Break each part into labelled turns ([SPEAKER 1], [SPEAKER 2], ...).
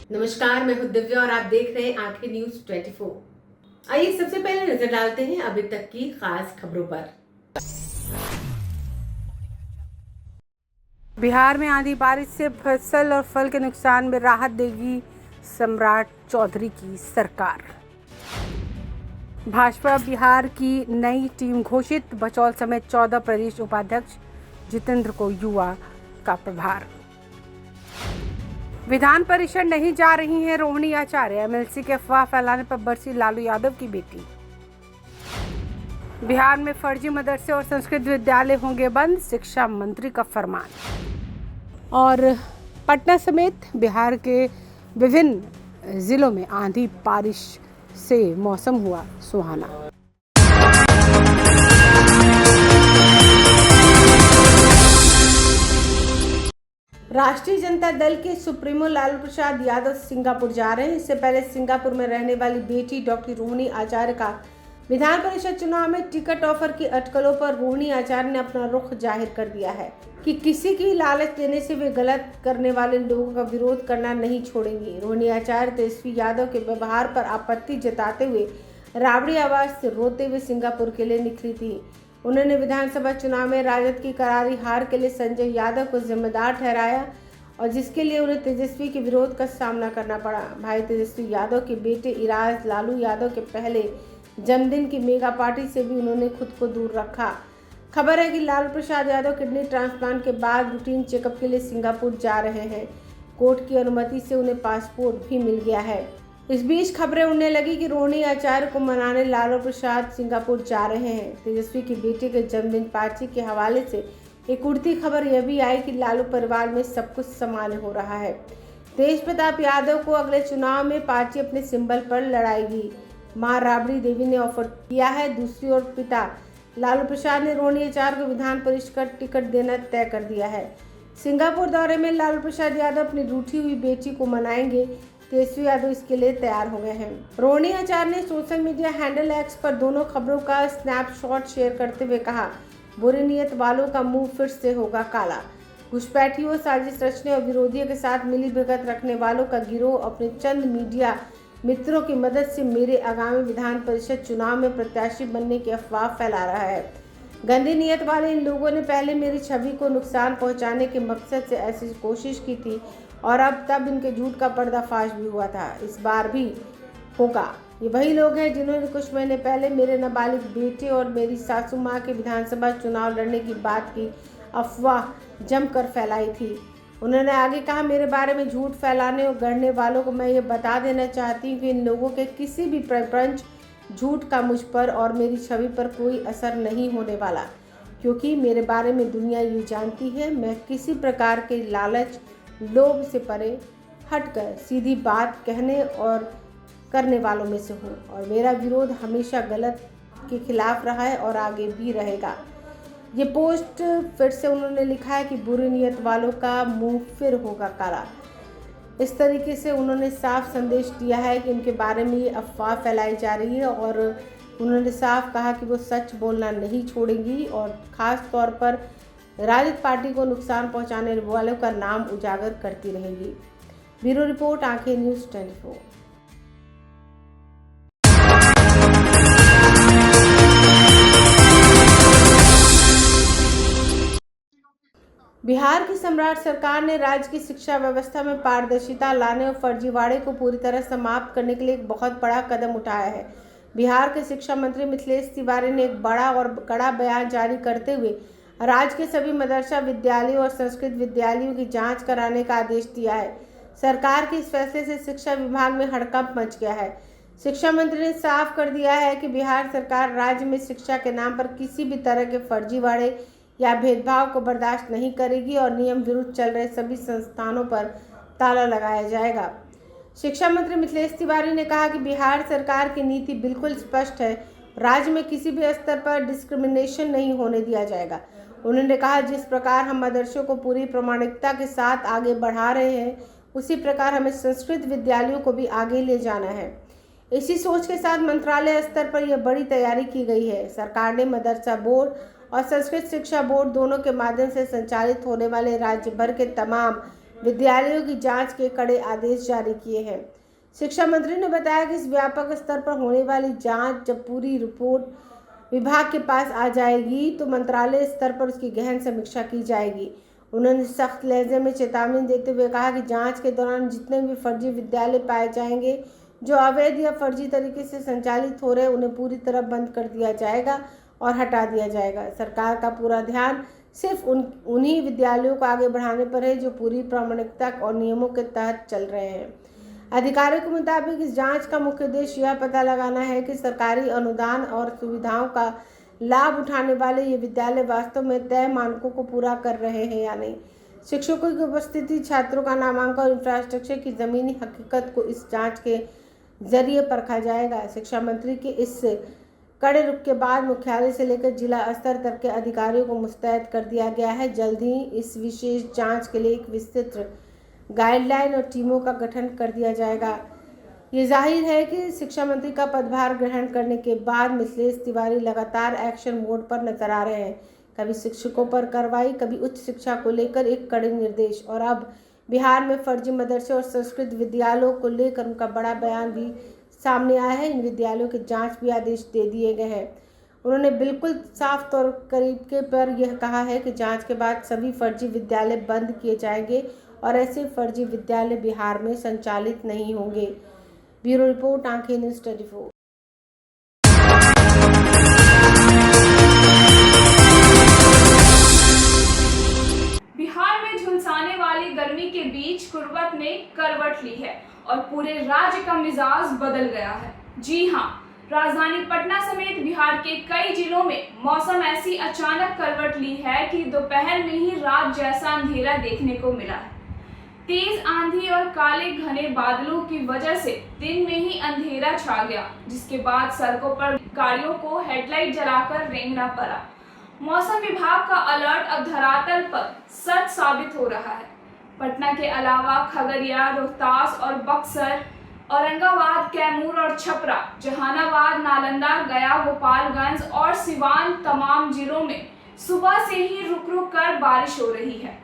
[SPEAKER 1] नमस्कार, मैं हूं दिव्या और आप देख रहे हैं आंखें न्यूज 24। आइए सबसे पहले नजर डालते हैं अभी तक की खास खबरों पर।
[SPEAKER 2] बिहार में आंधी बारिश से फसल और फल के नुकसान में राहत देगी सम्राट चौधरी की सरकार। भाजपा बिहार की नई टीम घोषित, बचौल समेत 14 प्रदेश उपाध्यक्ष, जितेंद्र को युवा का प्रभार। विधान परिषद नहीं जा रही हैं रोहिणी आचार्य, एमएलसी के अफवाह फैलाने पर बरसी लालू यादव की बेटी। बिहार में फर्जी मदरसे और संस्कृत विद्यालय होंगे बंद, शिक्षा मंत्री का फरमान। और पटना समेत बिहार के विभिन्न जिलों में आंधी बारिश से मौसम हुआ सुहाना।
[SPEAKER 1] राष्ट्रीय जनता दल के सुप्रीमो लालू प्रसाद यादव सिंगापुर जा रहे हैं। इससे पहले सिंगापुर में रहने वाली बेटी डॉक्टर रोहिणी आचार्य का विधान परिषद चुनाव में टिकट ऑफर की अटकलों पर रोहिणी आचार्य ने अपना रुख जाहिर कर दिया है कि किसी की लालच देने से वे गलत करने वाले लोगों का विरोध करना नहीं छोड़ेंगी। रोहिणी आचार्य तेजस्वी यादव के व्यवहार पर आपत्ति जताते हुए राबड़ी आवाज से रोते हुए सिंगापुर के लिए निकली थी। उन्होंने विधानसभा चुनाव में राजद की करारी हार के लिए संजय यादव को जिम्मेदार ठहराया और जिसके लिए उन्हें तेजस्वी के विरोध का सामना करना पड़ा। भाई तेजस्वी यादव के बेटे इराज लालू यादव के पहले जन्मदिन की मेगा पार्टी से भी उन्होंने खुद को दूर रखा। खबर है कि लालू प्रसाद यादव किडनी ट्रांसप्लांट के बाद रूटीन चेकअप के लिए सिंगापुर जा रहे हैं। कोर्ट की अनुमति से उन्हें पासपोर्ट भी मिल गया है। इस बीच खबरें उड़ने लगी कि रोहिणी आचार्य को मनाने लालू प्रसाद सिंगापुर जा रहे हैं। तेजस्वी की बेटे के जन्मदिन पार्टी के हवाले से एक उड़ती खबर यह भी आई कि लालू परिवार में सब कुछ सामान्य हो रहा है। तेज प्रताप यादव को अगले चुनाव में पार्टी अपने सिंबल पर लड़ाएगी। मां राबड़ी देवी ने ऑफर किया है। दूसरी ओर पिता लालू प्रसाद ने रोहिणी आचार्य को विधान परिषद टिकट देना तय कर दिया है। सिंगापुर दौरे में लालू प्रसाद यादव अपनी रूठी हुई बेटी को मनाएंगे। तेजस्वी यादव इसके लिए तैयार हो गए हैं। रोहिणी आचार्य ने सोशल मीडिया हैंडल एक्स पर दोनों खबरों का स्नैपशॉट शेयर करते हुए कहा, बुरी नीयत वालों का मुंह फिर से होगा काला। घुसपैठियों, साजिश रचने और विरोधियों के साथ मिली भगत रखने वालों का गिरोह अपने चंद मीडिया मित्रों की मदद से मेरे आगामी विधान परिषद चुनाव में प्रत्याशी बनने की अफवाह फैला रहा है। गंदी नीयत वाले इन लोगों ने पहले मेरी छवि को नुकसान पहुंचाने के मकसद से ऐसी कोशिश की थी और अब तब इनके झूठ का पर्दाफाश भी हुआ था। इस बार भी होगा। ये वही लोग हैं जिन्होंने कुछ महीने पहले मेरे नाबालिग बेटे और मेरी सासू माँ के विधानसभा चुनाव लड़ने की बात की अफवाह जमकर फैलाई थी। उन्होंने आगे कहा, मेरे बारे में झूठ फैलाने और गढ़ने वालों को मैं ये बता देना चाहती हूँ कि इन लोगों के किसी भी प्रपंच झूठ का मुझ पर और मेरी छवि पर कोई असर नहीं होने वाला, क्योंकि मेरे बारे में दुनिया ये जानती है मैं किसी प्रकार के लालच लोभ से परे हटकर सीधी बात कहने और करने वालों में से हूँ और मेरा विरोध हमेशा गलत के खिलाफ रहा है और आगे भी रहेगा। ये पोस्ट फिर से उन्होंने लिखा है कि बुरी नीयत वालों का मुंह फिर होगा काला। इस तरीके से उन्होंने साफ संदेश दिया है कि उनके बारे में ये अफवाह फैलाई जा रही है और उन्होंने साफ कहा कि वो सच बोलना नहीं छोड़ेंगी और ख़ास तौर पर राजद पार्टी को नुकसान पहुंचाने वालों का नाम उजागर करती रहेगी। ब्यूरो रिपोर्ट, आंखें न्यूज़ 24। बिहार की सम्राट सरकार ने राज्य की शिक्षा व्यवस्था में पारदर्शिता लाने और फर्जीवाड़े को पूरी तरह समाप्त करने के लिए एक बहुत बड़ा कदम उठाया है। बिहार के शिक्षा मंत्री मिथिलेश तिवारी ने एक बड़ा और कड़ा बयान जारी करते हुए राज्य के सभी मदरसा विद्यालयों और संस्कृत विद्यालयों की जांच कराने का आदेश दिया है। सरकार के इस फैसले से शिक्षा विभाग में हड़कंप मच गया है। शिक्षा मंत्री ने साफ कर दिया है कि बिहार सरकार राज्य में शिक्षा के नाम पर किसी भी तरह के फर्जीवाड़े या भेदभाव को बर्दाश्त नहीं करेगी और नियम विरुद्ध चल रहे सभी संस्थानों पर ताला लगाया जाएगा। शिक्षा मंत्री मिथिलेश तिवारी ने कहा कि बिहार सरकार की नीति बिल्कुल स्पष्ट है, राज्य में किसी भी स्तर पर डिस्क्रिमिनेशन नहीं होने दिया जाएगा। उन्होंने कहा, जिस प्रकार हम मदरसों को पूरी प्रामाणिकता के साथ आगे बढ़ा रहे हैं, उसी प्रकार हमें संस्कृत विद्यालयों को भी आगे ले जाना है। इसी सोच के साथ मंत्रालय स्तर पर यह बड़ी तैयारी की गई है। सरकार ने मदरसा बोर्ड और संस्कृत शिक्षा बोर्ड दोनों के माध्यम से संचालित होने वाले राज्य भर के तमाम विद्यालयों की जांच के कड़े आदेश जारी किए हैं। शिक्षा मंत्री ने बताया कि इस व्यापक स्तर पर होने वाली जांच जब पूरी रिपोर्ट विभाग के पास आ जाएगी तो मंत्रालय स्तर पर उसकी गहन समीक्षा की जाएगी। उन्होंने सख्त लहजे में चेतावनी देते हुए कहा कि जांच के दौरान जितने भी फर्जी विद्यालय पाए जाएंगे जो अवैध या फर्जी तरीके से संचालित हो रहे उन्हें पूरी तरह बंद कर दिया जाएगा और हटा दिया जाएगा। सरकार का पूरा ध्यान सिर्फ उन्हीं विद्यालयों को आगे बढ़ाने पर है जो पूरी प्रामाणिकता और नियमों के तहत चल रहे हैं। अधिकारियों के मुताबिक इस जांच का मुख्य उद्देश्य यह पता लगाना है कि सरकारी अनुदान और सुविधाओं का लाभ उठाने वाले ये विद्यालय वास्तव में तय मानकों को पूरा कर रहे हैं या नहीं। शिक्षकों की उपस्थिति, छात्रों का नामांकन और इंफ्रास्ट्रक्चर की ज़मीनी हकीकत को इस जांच के जरिए परखा जाएगा। शिक्षा मंत्री के इस कड़े रुख के बाद मुख्यालय से लेकर जिला स्तर तक के अधिकारियों को मुस्तैद कर दिया गया है। जल्द ही इस विशेष जांच के लिए एक विस्तृत गाइडलाइन और टीमों का गठन कर दिया जाएगा। ये जाहिर है कि शिक्षा मंत्री का पदभार ग्रहण करने के बाद मिथिलेश तिवारी लगातार एक्शन मोड पर नजर आ रहे हैं। कभी शिक्षकों पर कार्रवाई, कभी उच्च शिक्षा को लेकर एक कड़े निर्देश, और अब बिहार में फर्जी मदरसे और संस्कृत विद्यालयों को लेकर उनका बड़ा बयान भी सामने आया है। इन विद्यालयों के जांच भी आदेश दे दिए गए हैं। उन्होंने बिल्कुल साफ तौर तरीके पर यह कहा है कि जांच के बाद सभी फर्जी विद्यालय बंद किए जाएंगे और ऐसे फर्जी विद्यालय बिहार में संचालित नहीं होंगे। ब्यूरो रिपोर्ट, आंखें न्यूज़ 24।
[SPEAKER 3] बिहार में झुलसाने वाली गर्मी के बीच कुर्बत ने करवट ली है और पूरे राज्य का मिजाज बदल गया है। जी हां, राजधानी पटना समेत बिहार के कई जिलों में मौसम ऐसी अचानक करवट ली है कि दोपहर में ही रात जैसा अंधेरा देखने को मिला है। तेज आंधी और काले घने बादलों की वजह से दिन में ही अंधेरा छा गया, जिसके बाद सड़कों पर गाड़ियों को हेडलाइट जलाकर रेंगना पड़ा। मौसम विभाग का अलर्ट अब धरातल पर सच साबित हो रहा है। पटना के अलावा खगड़िया, रोहतास और बक्सर, औरंगाबाद, कैमूर और छपरा, जहानाबाद, नालंदा, गया, गोपालगंज और सिवान तमाम जिलों में सुबह से ही रुक रुक कर बारिश हो रही है।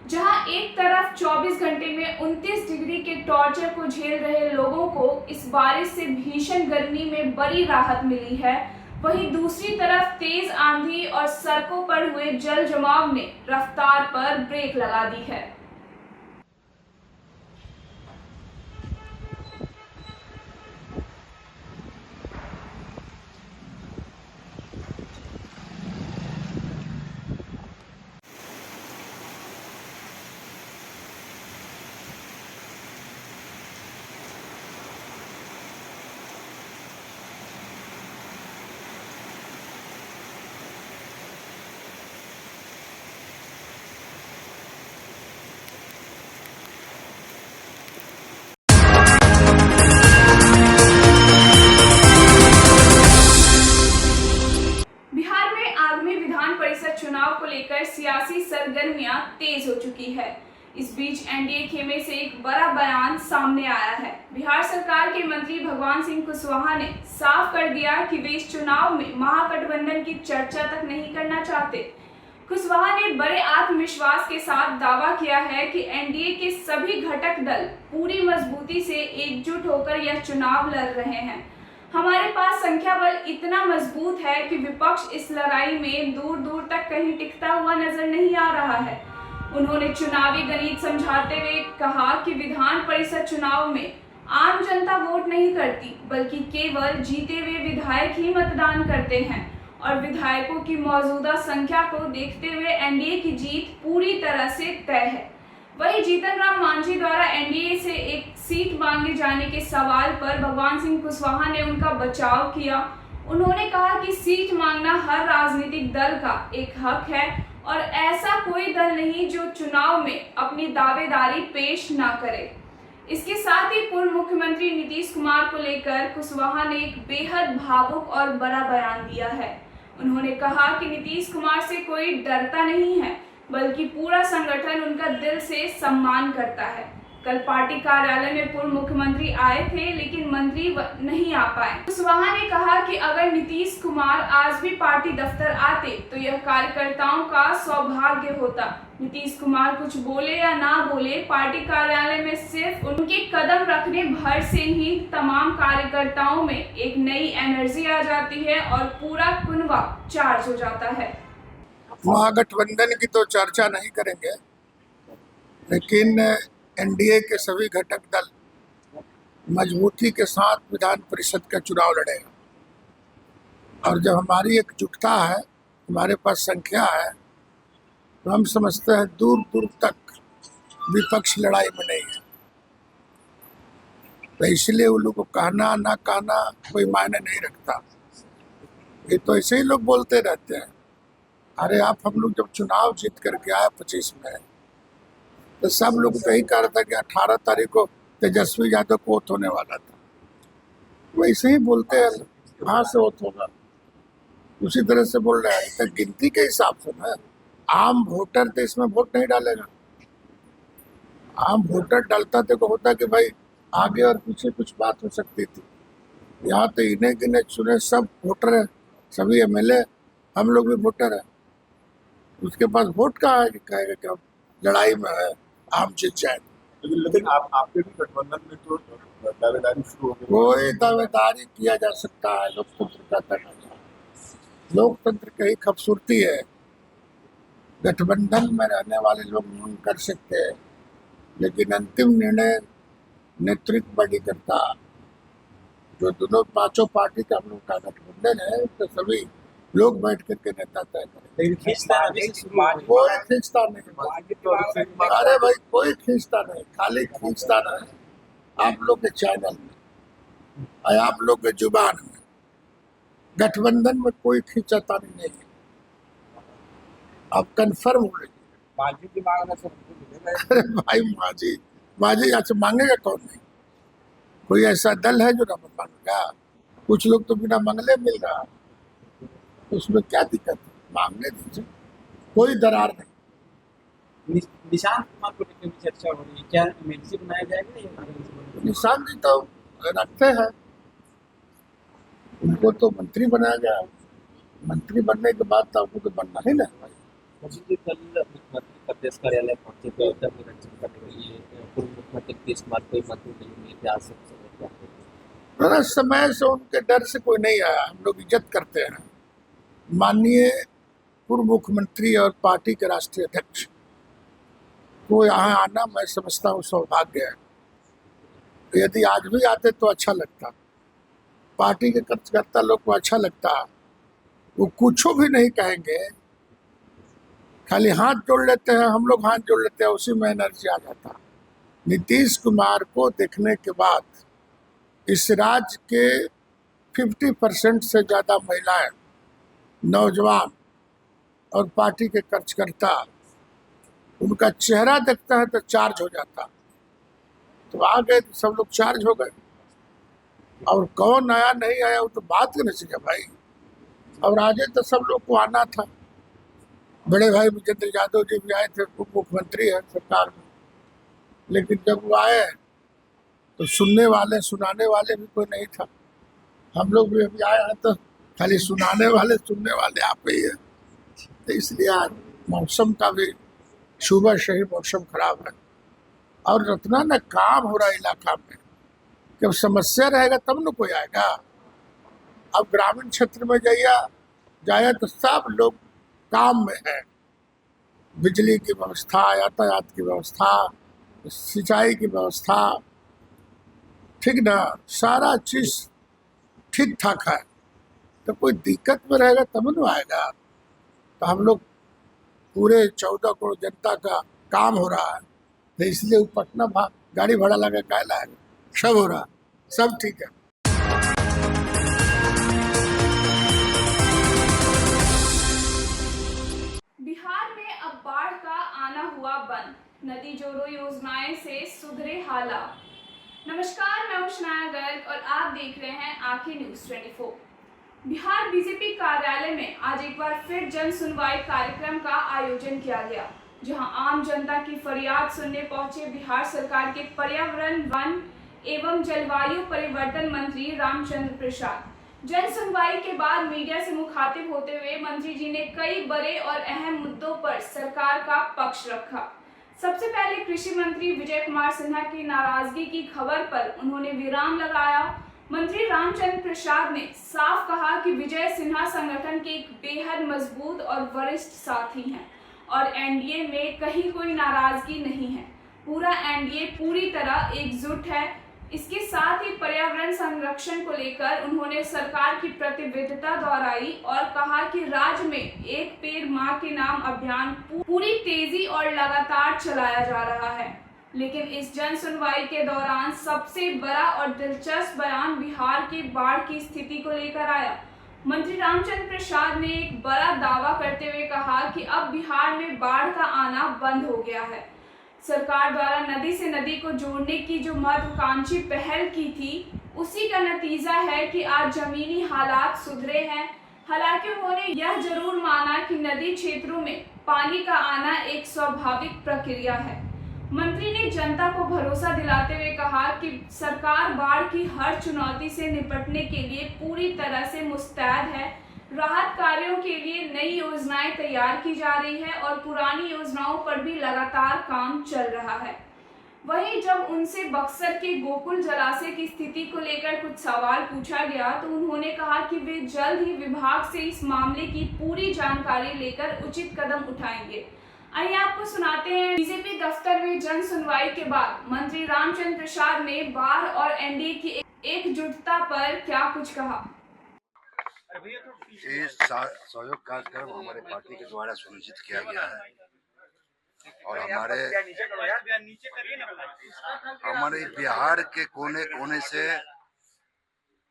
[SPEAKER 3] जहां एक तरफ 24 घंटे में 29 डिग्री के टॉर्चर को झेल रहे लोगों को इस बारिश से भीषण गर्मी में बड़ी राहत मिली है, वहीं दूसरी तरफ तेज आंधी और सड़कों पर हुए जल जमाव ने रफ्तार पर ब्रेक लगा दी है। चुनाव को लेकर सियासी सरगर्मियां तेज हो चुकी है। इस बीच एनडीए खेमे से एक बड़ा बयान सामने आया है। बिहार सरकार के मंत्री भगवान सिंह कुशवाहा ने साफ कर दिया कि वे इस चुनाव में महागठबंधन की चर्चा तक नहीं करना चाहते। कुशवाहा ने बड़े आत्मविश्वास के साथ दावा किया है कि एनडीए के सभी घटक दल पूरी मजबूती से एकजुट होकर यह चुनाव लड़ रहे हैं। हमारे पास संख्या बल इतना मजबूत है कि विपक्ष इस लड़ाई में दूर दूर तक कहीं टिकता हुआ नजर नहीं आ रहा है। उन्होंने चुनावी गणित समझाते हुए कहा कि विधान परिषद चुनाव में आम जनता वोट नहीं करती, बल्कि केवल जीते हुए विधायक ही मतदान करते हैं और विधायकों की मौजूदा संख्या को देखते हुए एनडीए की जीत पूरी तरह से तय है। वहीं जीतन राम मांझी द्वारा एनडीए से एक सीट मांगे जाने के सवाल पर भगवान सिंह कुशवाहा ने उनका बचाव किया। उन्होंने कहा कि सीट मांगना हर राजनीतिक दल का एक हक है और ऐसा कोई दल नहीं जो चुनाव में अपनी दावेदारी पेश ना करे। इसके साथ ही पूर्व मुख्यमंत्री नीतीश कुमार को लेकर कुशवाहा ने एक बेहद भावुक और बड़ा बयान दिया है। उन्होंने कहा कि नीतीश कुमार से कोई डरता नहीं है, बल्कि पूरा संगठन उनका दिल से सम्मान करता है। कल पार्टी कार्यालय में पूर्व मुख्यमंत्री आए थे, लेकिन मंत्री नहीं आ पाए। कुशवाहा ने कहा कि अगर नीतीश कुमार आज भी पार्टी दफ्तर आते तो यह कार्यकर्ताओं का सौभाग्य होता। नीतीश कुमार कुछ बोले या ना बोले, पार्टी कार्यालय में सिर्फ उनके कदम रखने भर से ही तमाम कार्यकर्ताओं में एक नई एनर्जी आ जाती है और पूरा कुनबा चार्ज हो जाता है।
[SPEAKER 4] महागठबंधन की तो चर्चा नहीं करेंगे, लेकिन एनडीए के सभी घटक दल मजबूती के साथ विधान परिषद का चुनाव लड़ेगा। और जब हमारी एकजुटता है, हमारे पास संख्या है, तो हम समझते हैं दूर दूर तक विपक्ष लड़ाई में नहीं है। तो इसलिए उन लोगों को कहना ना कहना कोई मायने नहीं रखता। ये तो ऐसे ही लोग बोलते रहते हैं। अरे आप, हम लोग जब चुनाव जीत करके आए 25 में, तो सब लोग तो यही कह रहा था कि 18 तारीख को तेजस्वी यादव को वोट होने वाला था। वैसे ही बोलते हैं, कहाँ से वोट होगा, उसी तरह से बोल रहे हैं। तो गिनती के हिसाब से ना, आम वोटर तो इसमें वोट नहीं डालेगा। आम वोटर डालता तो होता कि भाई आगे और पीछे कुछ बात हो सकती थी। यहाँ तो इन्हें गिने चुने सब वोटर है, सभी एमएलए, हम लोग भी वोटर है। उसके पास वोट कहाँ है कि कहेगा कि हम लड़ाई में है, आम जीत जाए।
[SPEAKER 5] लेकिन आपके भी गठबंधन में तो दावेदारी शुरू हो गई।
[SPEAKER 4] कोई दावेदारी किया जा सकता है, लोकतंत्र का तकाजा, लोकतंत्र की खूबसूरती है। गठबंधन में रहने वाले लोग मांग कर सकते हैं, लेकिन अंतिम निर्णय नेतृत्व बड़ी करता। जो दोनों पांचों पार्टी का हम लोग का गठबंधन है, तो सभी लोग बैठ करके नेता तय करें। कोई खींचता नहीं। अरे भाई, कोई खींचता नहीं, खाली खींचता नहीं आप लोग के चैनल में और आप लोग के जुबान में। गठबंधन में कोई खींचातानी नहीं है। आप कंफर्म हो रही
[SPEAKER 5] मांझी की मांग से
[SPEAKER 4] अरे भाई, मांझी आज मांगेगा कौन? नहीं, कोई ऐसा दल है जो ना मांगेगा? कुछ लोग तो बिना मांगले मिल रहा, उसमें क्या दिक्कत है? मांगने दीजिए, कोई दरार नहीं।
[SPEAKER 6] निशांत कुमार को लेकर भी चर्चा हो रही है, क्या एमएलसी बनाया जाएगा या
[SPEAKER 4] निशांत जी तो रखते हैं, उनको तो मंत्री बनाया गया। मंत्री बनने के बाद तो आपको तो बनना ही ना भाई।
[SPEAKER 6] मुझे कल मुख्यमंत्री प्रदेश कार्यालय पहुंचे तो एकदम निरंजन कर रही है, पूर्व मुख्यमंत्री नीतीश कुमार कोई मंत्री नहीं हुए, इतिहास से
[SPEAKER 4] समय से उनके डर से कोई नहीं आया। हम लोग इज्जत करते हैं माननीय पूर्व मुख्यमंत्री और पार्टी के राष्ट्रीय अध्यक्ष को यहाँ आना, मैं समझता हूँ सौभाग्य है। यदि आज भी आते तो अच्छा लगता, पार्टी के कार्यकर्ता लोग को अच्छा लगता। वो कुछ भी नहीं कहेंगे, खाली हाथ जोड़ लेते हैं, हम लोग हाथ जोड़ लेते हैं, उसी में एनर्जी आ जाता। नीतीश कुमार को देखने के बाद इस राज्य के 50% से ज़्यादा महिलाएं, नौजवान और पार्टी के कार्यकर्ता, उनका चेहरा देखता है तो चार्ज हो जाता। तो आ गए तो सब लोग चार्ज हो गए। और कौन आया नहीं आया वो तो बात करनी चाहिए भाई। और आगे तो सब लोग को आना था। बड़े भाई विजेंद्र यादव जी भी आए थे, उप मुख्यमंत्री है सरकार में, लेकिन जब वो आए तो सुनने वाले सुनाने वाले भी कोई नहीं था। हम लोग भी अभी आए हैं तो खाली सुनाने वाले सुनने वाले आप ही है। तो इसलिए आज मौसम का भी सुबह से ही मौसम खराब है और रत्ना न काम हो रहा है इलाका में। जब समस्या रहेगा तब न कोई आएगा। अब ग्रामीण क्षेत्र में जाए तो सब लोग काम में है। बिजली की व्यवस्था, यातायात की व्यवस्था, सिंचाई की व्यवस्था, ठीक ना, सारा चीज ठीक ठाक है। तो कोई दिक्कत में रहेगा तब न आएगा। तो हम लोग पूरे 14 करोड़ जनता का काम हो रहा है, तो इसलिए पटना गाड़ी भाड़ा लगा क्या लाएगा, सब हो रहा, सब ठीक है।
[SPEAKER 3] बिहार में अब बाढ़ का आना हुआ बंद, नदी जोड़ो योजनाएं से सुधरे हालात। नमस्कार, मैं उष्णाया गर्ग और आप देख रहे हैं आंखें न्यूज 24। बिहार बीजेपी कार्यालय में आज एक बार फिर जन सुनवाई कार्यक्रम का आयोजन किया गया। जहां आम जनता की फरियाद सुनने पहुंचे बिहार सरकार के पर्यावरण, वन एवं जलवायु परिवर्तन मंत्री रामचंद्र प्रसाद। जन सुनवाई के बाद मीडिया से मुखातिब होते हुए मंत्री जी ने कई बड़े और अहम मुद्दों पर सरकार का पक्ष रखा। सबसे पहले कृषि मंत्री विजय कुमार सिन्हा की नाराजगी की खबर पर उन्होंने विराम लगाया। मंत्री रामचंद्र प्रसाद ने साफ कहा कि विजय सिन्हा संगठन के एक बेहद मजबूत और वरिष्ठ साथी हैं और एनडीए में कहीं कोई नाराजगी नहीं है। पूरा एनडीए पूरी तरह एकजुट है। इसके साथ ही पर्यावरण संरक्षण को लेकर उन्होंने सरकार की प्रतिबद्धता दोहराई और कहा कि राज्य में एक पेड़ मां के नाम अभियान पूरी तेजी और लगातार चलाया जा रहा है। लेकिन इस जन सुनवाई के दौरान सबसे बड़ा और दिलचस्प बयान बिहार की बाढ़ की स्थिति को लेकर आया। मंत्री रामचंद्र प्रसाद ने एक बड़ा दावा करते हुए कहा कि अब बिहार में बाढ़ का आना बंद हो गया है। सरकार द्वारा नदी से नदी को जोड़ने की जो महत्वाकांक्षी पहल की थी, उसी का नतीजा है कि आज जमीनी हालात सुधरे हैं। हालांकि उन्होंने यह जरूर माना कि नदी क्षेत्रों में पानी का आना एक स्वाभाविक प्रक्रिया है। मंत्री ने जनता को भरोसा दिलाते हुए कहा कि सरकार बाढ़ की हर चुनौती से निपटने के लिए पूरी तरह से मुस्तैद है। राहत कार्यों के लिए नई योजनाएं तैयार की जा रही है और पुरानी योजनाओं पर भी लगातार काम चल रहा है। वहीं जब उनसे बक्सर के गोकुल जलाशय की स्थिति को लेकर कुछ सवाल पूछा गया तो उन्होंने कहा कि वे जल्द ही विभाग से इस मामले की पूरी जानकारी लेकर उचित कदम उठाएंगे। आइए आपको सुनाते हैं बीजेपी दफ्तर में जन सुनवाई के बाद मंत्री रामचंद्र प्रसाद ने बाढ़ और एनडीए की एकजुटता पर क्या कुछ कहा।
[SPEAKER 7] ये सहयोग कार्यक्रम हमारे पार्टी के द्वारा सुनिश्चित किया गया है और हमारे बिहार के कोने कोने से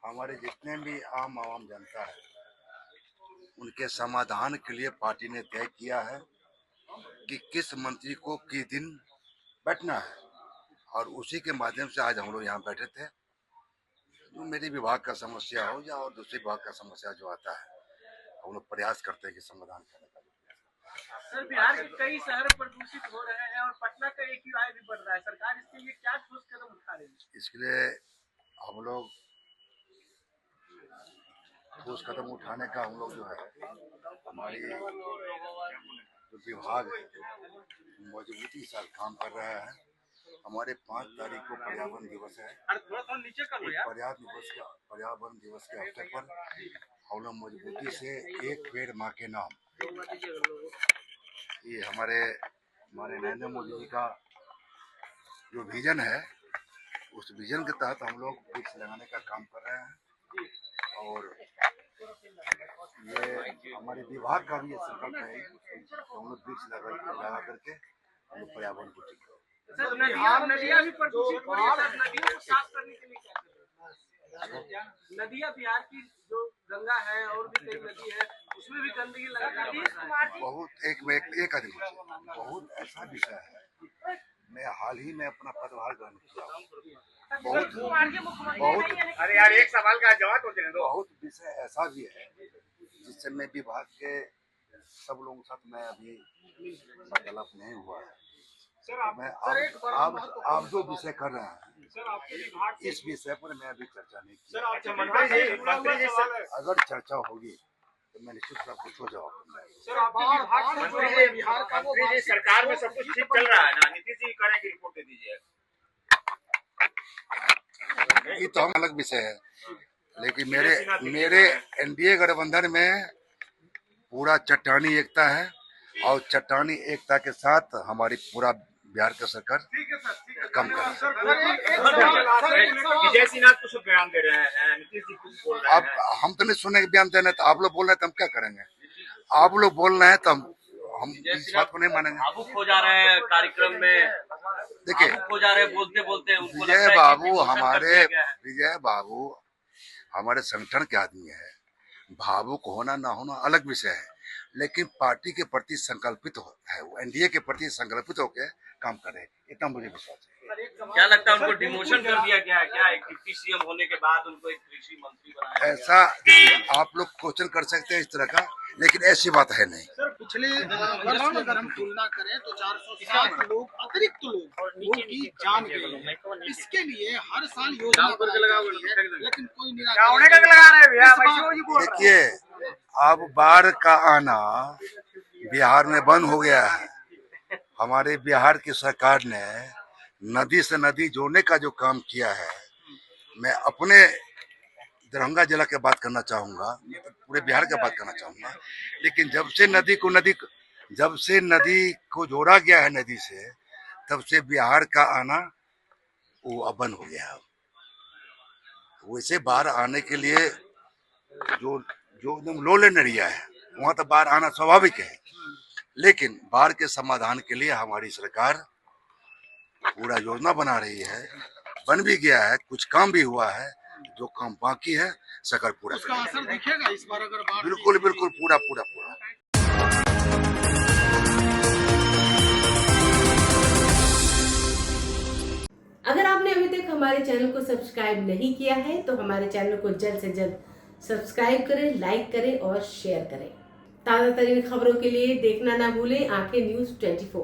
[SPEAKER 7] हमारे जितने भी आम जनता है उनके समाधान के लिए पार्टी ने तय किया है कि किस मंत्री को किस दिन बैठना है और उसी के माध्यम से आज हम लोग यहाँ बैठे थे। जो मेरी विभाग का समस्या हो या और दूसरे विभाग का समस्या जो आता है हम लोग प्रयास करते हैं कि समाधान करने का।
[SPEAKER 8] सर, बिहार के कई शहर प्रदूषित हो रहे हैं और पटना का AQI भी बढ़ रहा है। सरकार इसके लिए क्या ठोस कदम उठा रही है?
[SPEAKER 7] इसके लिए हम लोग ठोस कदम उठाने का हम लोग जो है हमारी जो विभाग मजबूती से काम कर रहा है। हमारे 5 तारीख को पर्यावरण दिवस है। पर्यावरण दिवस के अवसर पर हम लोग मजबूती से एक पेड़ मां के नाम, ये हमारे नरेंद्र मोदी जी का जो विजन है उस विजन के तहत हम लोग वृक्ष लगाने का काम कर रहे हैं और ये हमारे विभाग का भी ये संकल्प है तो हम लोग वृक्ष लगा करके हम लोग पर्यावरण को ठीक करें।
[SPEAKER 8] सर, नदियाँ भी प्रदूषित हो रही है। नदियों को साफ करने के लिए क्या कर रहे हैं? नदियाँ बिहार की जो गंगा है और भी कई नदी है उसमें भी गंदगी लगातार
[SPEAKER 7] बहुत आदमी बहुत ऐसा विषय है। मैं हाल ही में अपना पदभार ग्रहण किया।
[SPEAKER 5] अरे यार एक सवाल का जवाब तो देने दो।
[SPEAKER 7] बहुत विषय ऐसा भी है जिससे मैं विभाग के सब लोगों के साथ मैं अभी वार्तालाप नहीं हुआ है। मैं आप जो विषय कर रहे हैं इस विषय पर मैं अभी चर्चा नहीं की। अगर चर्चा होगी तो मैं निश्चित रूप से कुछ जवाब
[SPEAKER 5] दूंगा। सरकार में सब कुछ ठीक चल रहा है ना, नीतीश जी करें की रिपोर्ट दे दीजिए।
[SPEAKER 7] ये तो हम अलग विषय है, लेकिन मेरे एनडीए गठबंधन में पूरा चट्टानी एकता है और चट्टानी एकता के साथ हमारी पूरा बिहार का सरकार कम कर।
[SPEAKER 5] विजय सिन्हा कुछ बयान दे रहे हैं, नीतीश जी कुछ बोल रहे हैं।
[SPEAKER 7] अब हम तो नहीं सुनने के बयान देना, तो आप लोग बोल रहे हैं तो हम क्या करेंगे? आप लोग बोल रहे हैं तो हम इस बात को नहीं मानेंगे।
[SPEAKER 6] भावुक हो जा रहे हैं कार्यक्रम में,
[SPEAKER 7] देखिए
[SPEAKER 6] हो जा रहे हैं बोलते बोलते।
[SPEAKER 7] विजय बाबू हमारे संगठन के आदमी है। भावुक होना ना होना अलग विषय है, लेकिन पार्टी के प्रति संकल्पित है, वो एनडीए के प्रति संकल्पित होकर काम कर रहे हैं, इतना मुझे विश्वास है।
[SPEAKER 8] क्या लगता है उनको डिमोशन कर दिया गया है क्या? एक डिप्टी सीएम होने के बाद उनको एक कृषि मंत्री बनाया गया?
[SPEAKER 7] ऐसा देखिए, आप लोग क्वेश्चन कर सकते हैं इस तरह का, लेकिन ऐसी बात है नहीं।
[SPEAKER 9] सर पिछले वर्ष की अगर हम तुलना करें तो 407 लोग अतिरिक्त लोगों की जान गई। इसके लिए हर साल योजना बनाई जाती है, लेकिन कोई निराकरण।
[SPEAKER 7] देखिए, अब बाढ़ का आना बिहार में बंद हो गया है। हमारे बिहार की सरकार ने नदी से नदी जोड़ने का जो काम किया है, मैं अपने दरभंगा जिला की बात करना चाहूंगा, पूरे बिहार की बात करना चाहूंगा। लेकिन जब से नदी को जोड़ा गया है नदी से, तब से बिहार का आना वो अब बंद हो गया है। वैसे बाढ़ आने के लिए जो एकदम लो लैंड एरिया है वहां तो बाढ़ आना स्वाभाविक है, लेकिन बाढ़ के समाधान के लिए हमारी सरकार पूरा योजना बना रही है। बन भी गया है, कुछ काम भी हुआ है, जो काम बाकी है सरकार पूरा
[SPEAKER 9] उसका असर दिखेगा इस बार अगर बाढ़।
[SPEAKER 7] बिल्कुल बिल्कुल पूरा पूरा पूरा।
[SPEAKER 1] अगर आपने अभी तक हमारे चैनल को सब्सक्राइब नहीं किया है तो हमारे चैनल को जल्द से जल्द सब्सक्राइब करें, लाइक करें और शेयर करें। ताज़ा तरीन खबरों के लिए देखना ना भूलें आंखें न्यूज़ 24।